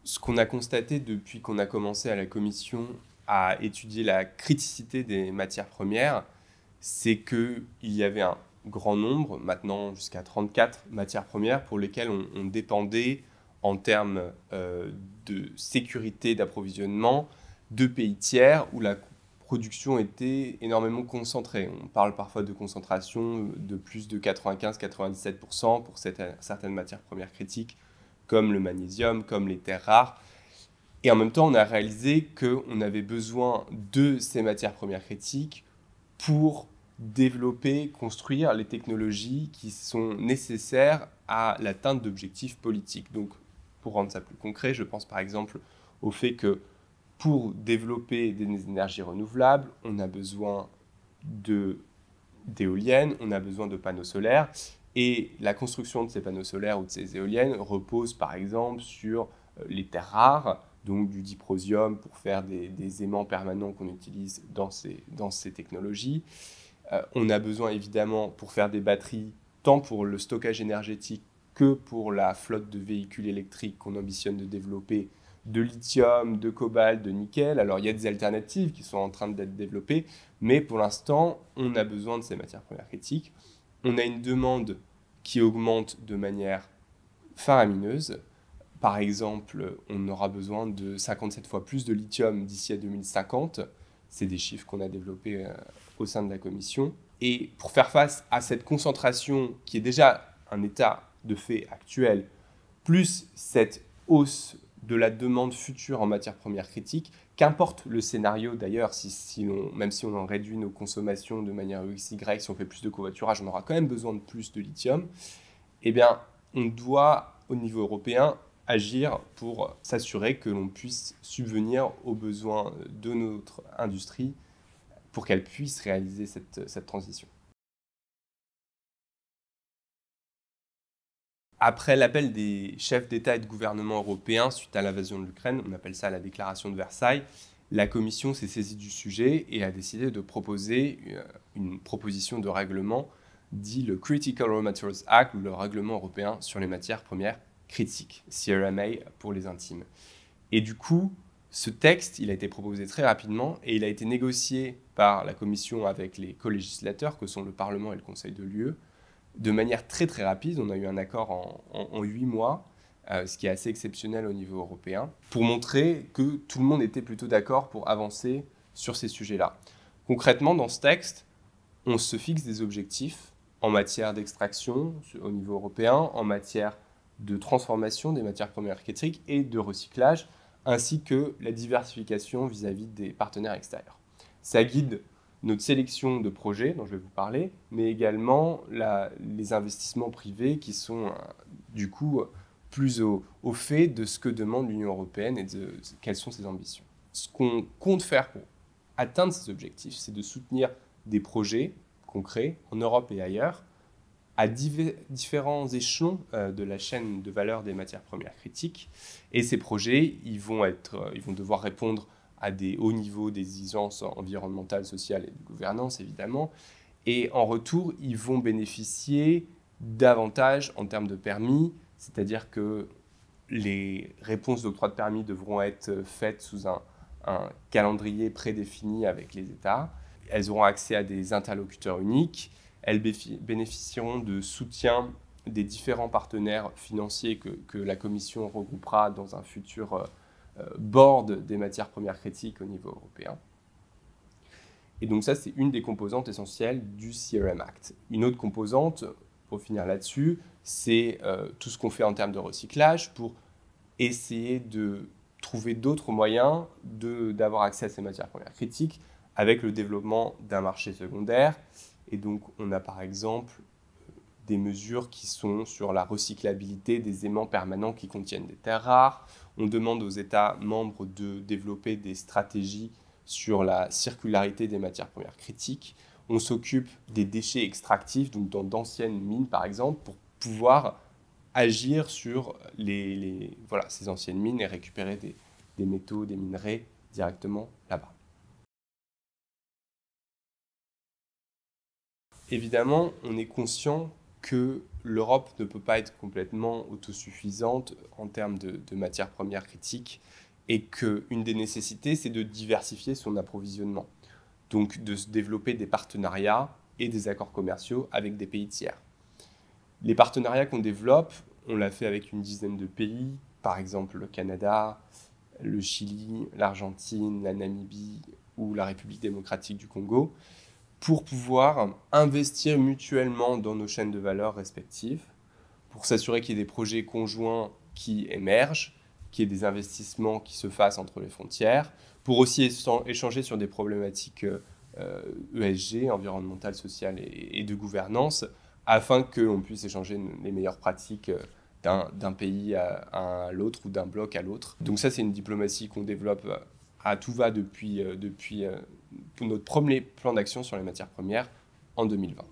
Ce qu'on a constaté depuis qu'on a commencé à la commission à étudier la criticité des matières premières, c'est qu'il y avait un grand nombre, maintenant jusqu'à 34 matières premières, pour lesquelles on dépendait en termes de sécurité d'approvisionnement de pays tiers où la production était énormément concentrée. On parle parfois de concentration de plus de 95-97% pour certaines matières premières critiques, comme le magnésium, comme les terres rares. Et en même temps, on a réalisé qu'on avait besoin de ces matières premières critiques pour développer, construire les technologies qui sont nécessaires à l'atteinte d'objectifs politiques. Donc, pour rendre ça plus concret, je pense par exemple au fait que pour développer des énergies renouvelables, on a besoin d'éoliennes, on a besoin de panneaux solaires, et la construction de ces panneaux solaires ou de ces éoliennes repose par exemple sur les terres rares, donc du dysprosium pour faire des aimants permanents qu'on utilise dans ces technologies. On a besoin évidemment pour faire des batteries, tant pour le stockage énergétique que pour la flotte de véhicules électriques qu'on ambitionne de développer, de lithium, de cobalt, de nickel. Alors il y a des alternatives qui sont en train d'être développées, mais pour l'instant, on a besoin de ces matières premières critiques. On a une demande qui augmente de manière faramineuse. Par exemple, on aura besoin de 57 fois plus de lithium d'ici à 2050. C'est des chiffres qu'on a développés au sein de la commission. Et pour faire face à cette concentration qui est déjà un état de fait actuel, plus cette hausse de la demande future en matières premières critiques, qu'importe le scénario d'ailleurs, même si on en réduit nos consommations de manière XY, si on fait plus de covoiturage, on aura quand même besoin de plus de lithium, eh bien, on doit, au niveau européen, agir pour s'assurer que l'on puisse subvenir aux besoins de notre industrie pour qu'elle puisse réaliser cette transition. Après l'appel des chefs d'État et de gouvernement européens suite à l'invasion de l'Ukraine, on appelle ça la déclaration de Versailles, la Commission s'est saisie du sujet et a décidé de proposer une proposition de règlement dit le Critical Raw Materials Act, ou le règlement européen sur les matières premières critiques, CRMA pour les intimes. Et du coup, ce texte, il a été proposé très rapidement et il a été négocié par la Commission avec les co-législateurs, que sont le Parlement et le Conseil de l'UE, de manière très très rapide. On a eu un accord en 8 mois, ce qui est assez exceptionnel au niveau européen, pour montrer que tout le monde était plutôt d'accord pour avancer sur ces sujets-là. Concrètement, dans ce texte, on se fixe des objectifs en matière d'extraction au niveau européen, en matière de transformation des matières premières critiques et de recyclage, ainsi que la diversification vis-à-vis des partenaires extérieurs. Ça guide notre sélection de projets dont je vais vous parler, mais également les investissements privés qui sont du coup plus au fait de ce que demande l'Union européenne et de quelles sont ses ambitions. Ce qu'on compte faire pour atteindre ces objectifs, c'est de soutenir des projets concrets en Europe et ailleurs à différents échelons de la chaîne de valeur des matières premières critiques. Et ces projets, ils vont devoir répondre à des hauts niveaux d'exigence environnementale, sociale et de gouvernance, évidemment. Et en retour, ils vont bénéficier davantage en termes de permis, c'est-à-dire que les réponses d'octroi de permis devront être faites sous un calendrier prédéfini avec les États. Elles auront accès à des interlocuteurs uniques. Elles bénéficieront de soutien des différents partenaires financiers que la Commission regroupera dans un futur board des matières premières critiques au niveau européen. Et donc ça, c'est une des composantes essentielles du CRM Act. Une autre composante, pour finir là-dessus, c'est tout ce qu'on fait en termes de recyclage pour essayer de trouver d'autres moyens d'avoir accès à ces matières premières critiques avec le développement d'un marché secondaire. Et donc, on a par exemple des mesures qui sont sur la recyclabilité des aimants permanents qui contiennent des terres rares. On demande aux États membres de développer des stratégies sur la circularité des matières premières critiques. On s'occupe des déchets extractifs, donc dans d'anciennes mines par exemple, pour pouvoir agir sur ces anciennes mines et récupérer des métaux, des minerais directement là-bas. Évidemment, on est conscient que l'Europe ne peut pas être complètement autosuffisante en termes de matières premières critiques et qu'une des nécessités, c'est de diversifier son approvisionnement. Donc de se développer des partenariats et des accords commerciaux avec des pays tiers. Les partenariats qu'on développe, on l'a fait avec une dizaine de pays, par exemple le Canada, le Chili, l'Argentine, la Namibie ou la République démocratique du Congo, pour pouvoir investir mutuellement dans nos chaînes de valeur respectives, pour s'assurer qu'il y ait des projets conjoints qui émergent, qu'il y ait des investissements qui se fassent entre les frontières, pour aussi échanger sur des problématiques ESG, environnementales, sociales et de gouvernance, afin qu'on puisse échanger les meilleures pratiques d'un pays à l'autre ou d'un bloc à l'autre. Donc ça, c'est une diplomatie qu'on développe à tout va depuis notre premier plan d'action sur les matières premières en 2020.